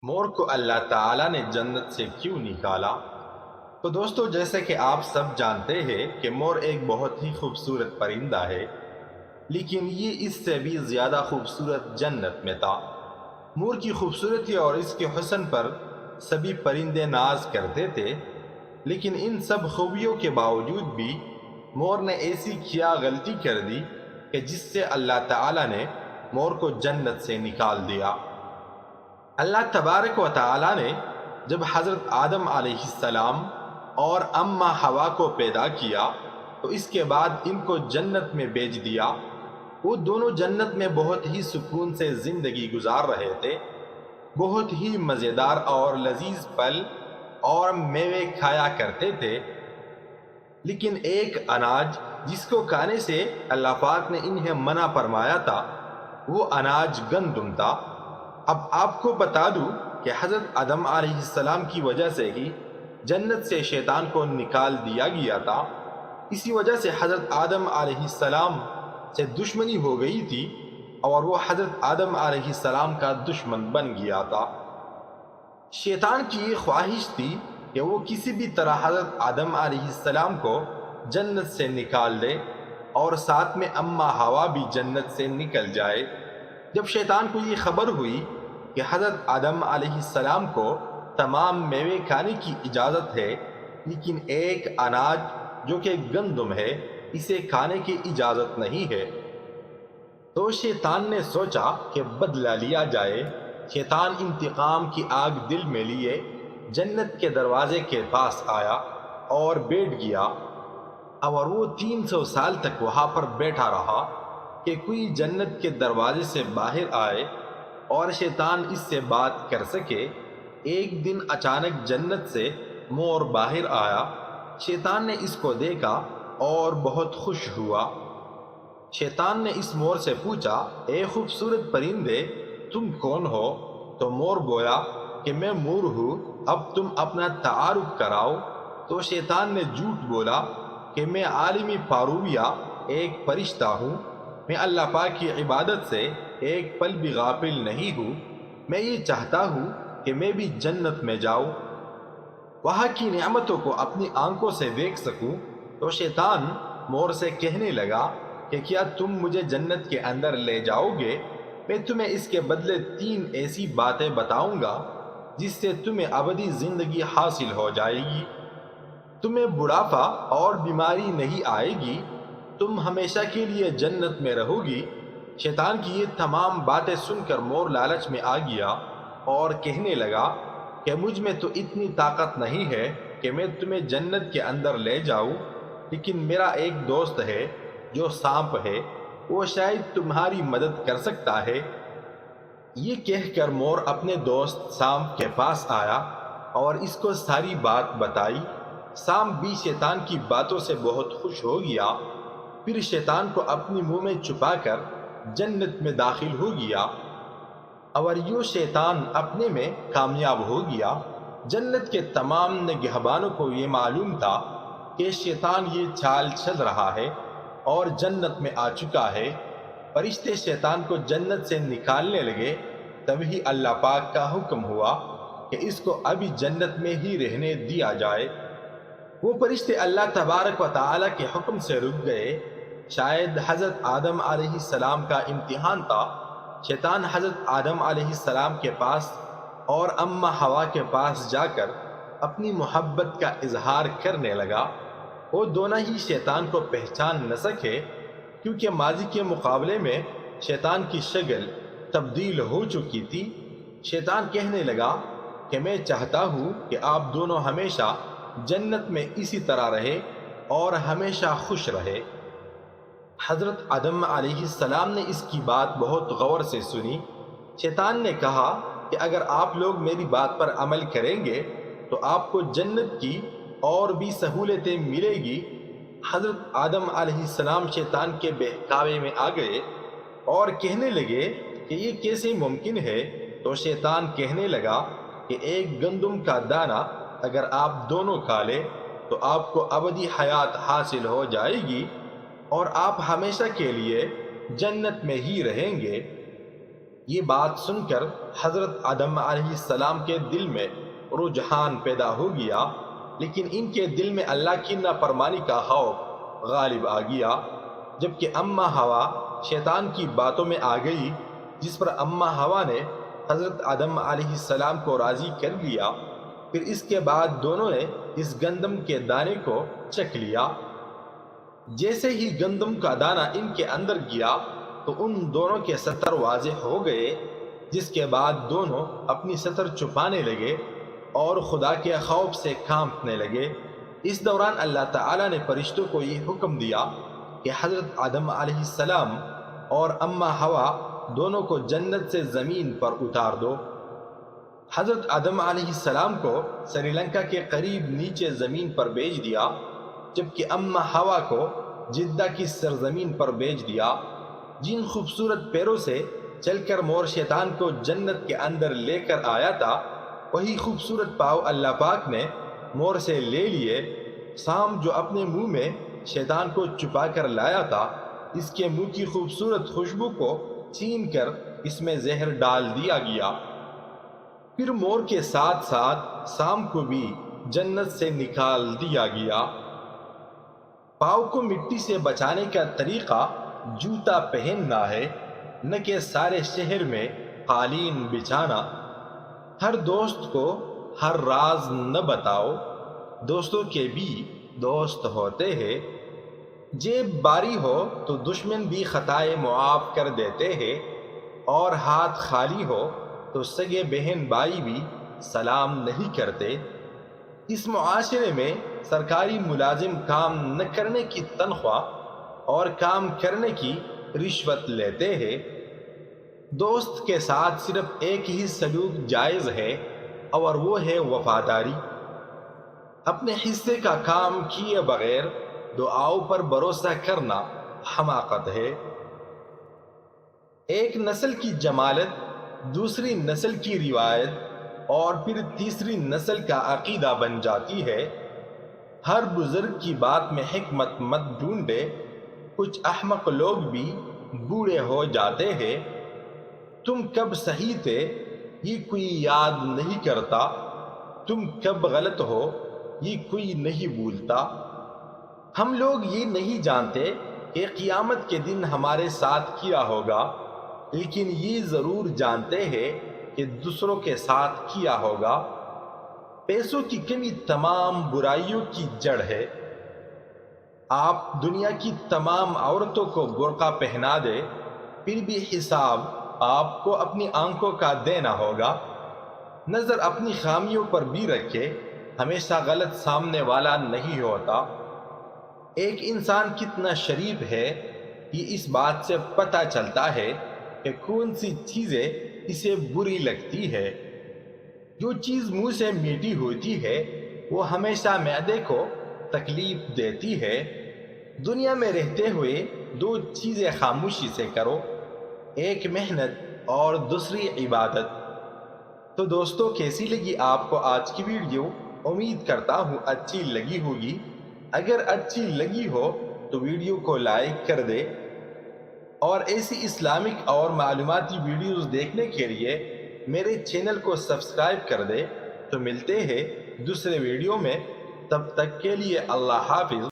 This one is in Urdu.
مور کو اللہ تعالیٰ نے جنت سے کیوں نکالا؟ تو دوستو، جیسے کہ آپ سب جانتے ہیں کہ مور ایک بہت ہی خوبصورت پرندہ ہے، لیکن یہ اس سے بھی زیادہ خوبصورت جنت میں تھا۔ مور کی خوبصورتی اور اس کے حسن پر سبھی پرندے ناز کرتے تھے، لیکن ان سب خوبیوں کے باوجود بھی مور نے ایسی کیا غلطی کر دی کہ جس سے اللہ تعالیٰ نے مور کو جنت سے نکال دیا۔ اللہ تبارک و تعالی نے جب حضرت آدم علیہ السلام اور اماں حوا کو پیدا کیا تو اس کے بعد ان کو جنت میں بھیج دیا۔ وہ دونوں جنت میں بہت ہی سکون سے زندگی گزار رہے تھے، بہت ہی مزیدار اور لذیذ پھل اور میوے کھایا کرتے تھے، لیکن ایک اناج جس کو کھانے سے اللہ پاک نے انہیں منع فرمایا تھا، وہ اناج گندم تھا۔ اب آپ کو بتا دوں کہ حضرت آدم علیہ السلام کی وجہ سے ہی جنت سے شیطان کو نکال دیا گیا تھا۔ اسی وجہ سے حضرت آدم علیہ السلام سے دشمنی ہو گئی تھی اور وہ حضرت آدم علیہ السلام کا دشمن بن گیا تھا۔ شیطان کی یہ خواہش تھی کہ وہ کسی بھی طرح حضرت آدم علیہ السلام کو جنت سے نکال دے اور ساتھ میں اماں حوا بھی جنت سے نکل جائے۔ جب شیطان کو یہ خبر ہوئی کہ حضرت آدم علیہ السلام کو تمام میوے کھانے کی اجازت ہے، لیکن ایک اناج جو کہ گندم ہے اسے کھانے کی اجازت نہیں ہے، تو شیطان نے سوچا کہ بدلہ لیا جائے۔ شیطان انتقام کی آگ دل میں لیے جنت کے دروازے کے پاس آیا اور بیٹھ گیا، اور وہ 300 سال تک وہاں پر بیٹھا رہا کہ کوئی جنت کے دروازے سے باہر آئے اور شیطان اس سے بات کر سکے۔ ایک دن اچانک جنت سے مور باہر آیا۔ شیطان نے اس کو دیکھا اور بہت خوش ہوا۔ شیطان نے اس مور سے پوچھا، اے خوبصورت پرندے، تم کون ہو؟ تو مور بولا کہ میں مور ہوں، اب تم اپنا تعارف کراؤ۔ تو شیطان نے جھوٹ بولا کہ میں عالمی پارویا ایک فرشتہ ہوں، میں اللہ پاک کی عبادت سے ایک پل بھی غافل نہیں ہوں، میں یہ چاہتا ہوں کہ میں بھی جنت میں جاؤں، وہاں کی نعمتوں کو اپنی آنکھوں سے دیکھ سکوں۔ تو شیطان مور سے کہنے لگا کہ کیا تم مجھے جنت کے اندر لے جاؤ گے؟ میں تمہیں اس کے بدلے 3 ایسی باتیں بتاؤں گا جس سے تمہیں ابدی زندگی حاصل ہو جائے گی، تمہیں بڑھاپا اور بیماری نہیں آئے گی، تم ہمیشہ کے لیے جنت میں رہو گی۔ شیطان کی یہ تمام باتیں سن کر مور لالچ میں آ گیا اور کہنے لگا کہ مجھ میں تو اتنی طاقت نہیں ہے کہ میں تمہیں جنت کے اندر لے جاؤں، لیکن میرا ایک دوست ہے جو سانپ ہے، وہ شاید تمہاری مدد کر سکتا ہے۔ یہ کہہ کر مور اپنے دوست سانپ کے پاس آیا اور اس کو ساری بات بتائی۔ سانپ بھی شیطان کی باتوں سے بہت خوش ہو گیا، پھر شیطان کو اپنی منہ میں چھپا کر جنت میں داخل ہو گیا، اور یوں شیطان اپنے میں کامیاب ہو گیا۔ جنت کے تمام نگہبانوں کو یہ معلوم تھا کہ شیطان یہ چال چل رہا ہے اور جنت میں آ چکا ہے۔ فرشتے شیطان کو جنت سے نکالنے لگے، تبھی اللہ پاک کا حکم ہوا کہ اس کو ابھی جنت میں ہی رہنے دیا جائے۔ وہ فرشتے اللہ تبارک و تعالی کے حکم سے رک گئے۔ شاید حضرت آدم علیہ السلام کا امتحان تھا۔ شیطان حضرت آدم علیہ السلام کے پاس اور اماں حوا کے پاس جا کر اپنی محبت کا اظہار کرنے لگا۔ وہ دونوں ہی شیطان کو پہچان نہ سکے، کیونکہ ماضی کے مقابلے میں شیطان کی شکل تبدیل ہو چکی تھی۔ شیطان کہنے لگا کہ میں چاہتا ہوں کہ آپ دونوں ہمیشہ جنت میں اسی طرح رہے اور ہمیشہ خوش رہے۔ حضرت آدم علیہ السلام نے اس کی بات بہت غور سے سنی۔ شیطان نے کہا کہ اگر آپ لوگ میری بات پر عمل کریں گے تو آپ کو جنت کی اور بھی سہولتیں ملے گی۔ حضرت آدم علیہ السلام شیطان کے بہکاوے میں آ گئے اور کہنے لگے کہ یہ کیسے ممکن ہے؟ تو شیطان کہنے لگا کہ ایک گندم کا دانہ اگر آپ دونوں کھا لیں تو آپ کو ابدی حیات حاصل ہو جائے گی اور آپ ہمیشہ کے لیے جنت میں ہی رہیں گے۔ یہ بات سن کر حضرت آدم علیہ السلام کے دل میں رجحان پیدا ہو گیا، لیکن ان کے دل میں اللہ کی نافرمانی کا خوف غالب آ گیا، جبکہ اماں ہوا شیطان کی باتوں میں آ گئی، جس پر اماں ہوا نے حضرت آدم علیہ السلام کو راضی کر لیا۔ پھر اس کے بعد دونوں نے اس گندم کے دانے کو چکھ لیا۔ جیسے ہی گندم کا دانہ ان کے اندر گیا تو ان دونوں کے سطر واضح ہو گئے، جس کے بعد دونوں اپنی سطر چھپانے لگے اور خدا کے خوف سے کانپنے لگے۔ اس دوران اللہ تعالیٰ نے فرشتوں کو یہ حکم دیا کہ حضرت آدم علیہ السلام اور اماں ہوا دونوں کو جنت سے زمین پر اتار دو۔ حضرت آدم علیہ السلام کو سری لنکا کے قریب نیچے زمین پر بھیج دیا، جبکہ اماں ہوا کو جدہ کی سرزمین پر بھیج دیا۔ جن خوبصورت پیروں سے چل کر مور شیطان کو جنت کے اندر لے کر آیا تھا، وہی خوبصورت پاؤں اللہ پاک نے مور سے لے لیے۔ سام جو اپنے منہ میں شیطان کو چھپا کر لایا تھا، اس کے منہ کی خوبصورت خوشبو کو چھین کر اس میں زہر ڈال دیا گیا۔ پھر مور کے ساتھ ساتھ سام کو بھی جنت سے نکال دیا گیا۔ پاؤں کو مٹی سے بچانے کا طریقہ جوتا پہننا ہے، نہ کہ سارے شہر میں قالین بچھانا۔ ہر دوست کو ہر راز نہ بتاؤ، دوستوں کے بھی دوست ہوتے ہیں۔ جیب باری ہو تو دشمن بھی خطائیں معاف کر دیتے ہیں، اور ہاتھ خالی ہو تو سگے بہن بھائی بھی سلام نہیں کرتے۔ اس معاشرے میں سرکاری ملازم کام نہ کرنے کی تنخواہ اور کام کرنے کی رشوت لیتے ہیں۔ دوست کے ساتھ صرف ایک ہی سلوک جائز ہے، اور وہ ہے وفاداری۔ اپنے حصے کا کام کیے بغیر دعاؤں پر بھروسہ کرنا حماقت ہے۔ ایک نسل کی جمالت دوسری نسل کی روایت اور پھر تیسری نسل کا عقیدہ بن جاتی ہے۔ ہر بزرگ کی بات میں حکمت مت ڈھونڈے، کچھ احمق لوگ بھی بوڑھے ہو جاتے ہیں۔ تم کب صحیح تھے یہ کوئی یاد نہیں کرتا، تم کب غلط ہو یہ کوئی نہیں بھولتا۔ ہم لوگ یہ نہیں جانتے کہ قیامت کے دن ہمارے ساتھ کیا ہوگا، لیکن یہ ضرور جانتے ہیں کہ دوسروں کے ساتھ کیا ہوگا۔ پیسوں کی کمی تمام برائیوں کی جڑ ہے۔ آپ دنیا کی تمام عورتوں کو برقع پہنا دے، پھر بھی حساب آپ کو اپنی آنکھوں کا دینا ہوگا۔ نظر اپنی خامیوں پر بھی رکھے، ہمیشہ غلط سامنے والا نہیں ہوتا۔ ایک انسان کتنا شریف ہے یہ اس بات سے پتہ چلتا ہے کہ کون سی چیزیں اسے بری لگتی ہے۔ جو چیز منہ سے میٹھی ہوتی ہے وہ ہمیشہ معدے کو تکلیف دیتی ہے۔ دنیا میں رہتے ہوئے دو چیزیں خاموشی سے کرو، ایک محنت اور دوسری عبادت۔ تو دوستو، کیسی لگی آپ کو آج کی ویڈیو؟ امید کرتا ہوں اچھی لگی ہوگی۔ اگر اچھی لگی ہو تو ویڈیو کو لائک کر دے، اور ایسی اسلامک اور معلوماتی ویڈیوز دیکھنے کے لیے میرے چینل کو سبسکرائب کر دے۔ تو ملتے ہیں دوسرے ویڈیو میں، تب تک کے لیے اللہ حافظ۔